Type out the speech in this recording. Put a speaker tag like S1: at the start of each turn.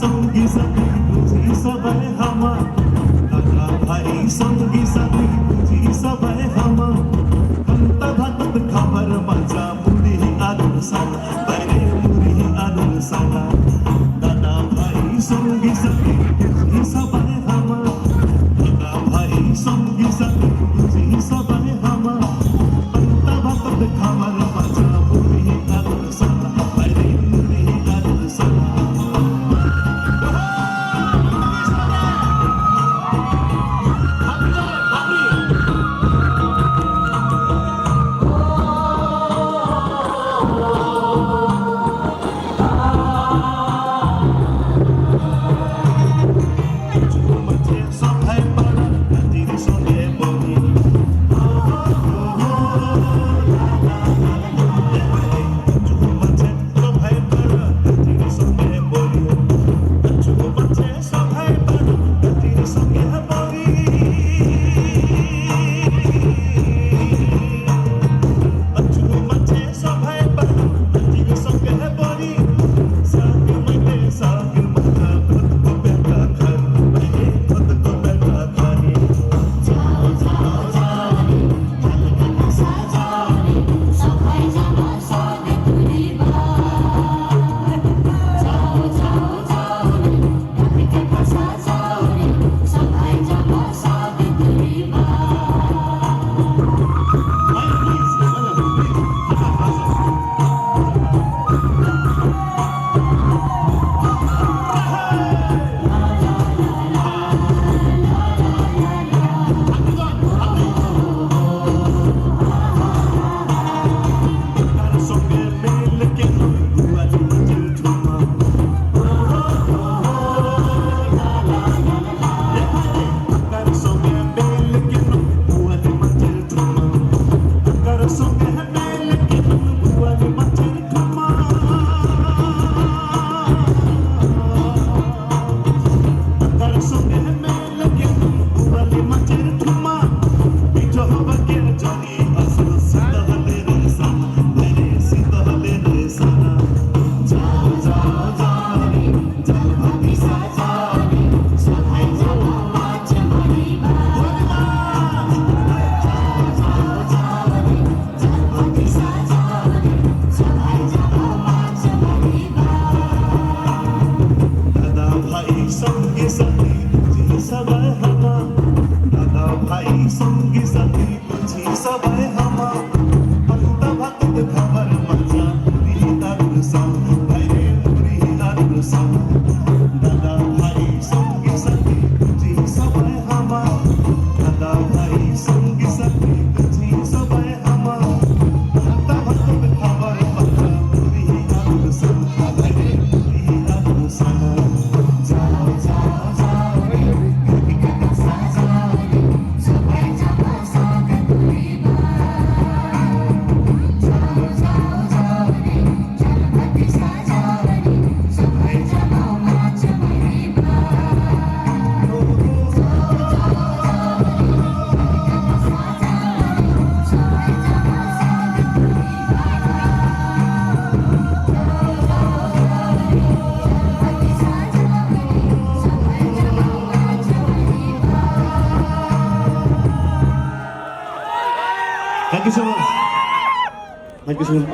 S1: সঙ্গী সাথী বুঝি সবাই হামা, দাদা ভাই সঙ্গী সাথী বুঝি সবাই হামা, ভান্তা ভাতত খাবার মজা মুড়ি আলু সালা, বাইরে মুড়ি আলু সালা, দাদা ভাই সঙ্গী সাথী বুঝি সবাই হামা, দাদা ভাই সঙ্গী সাথী বুঝি সবাই হামা, ভান্তা ভাতত খাবার মজা মুড়ি আলু সালা, বাইরে মুড়ি আলু সালা। সঙ্গী সাথী বুঝি সবাই হামা, দাদা ভাই সঙ্গী সাথী বুঝি সবাই হামা, ভান্তা ভাতত খাবার মজা মুড়ি আলু সালা, বাইরে মুড়ি আলু সালা, দাদা ভাই সঙ্গী সাথী বুঝি সবাই হামা, দাদা ভাই সঙ্গী সাথী বুঝি সবাই হামা, ভান্তা ভাতত খাবার মজা মুড়ি আলু সালা, বাইরে মুড়ি আলু সালা। Thank you so much. Thank you so much.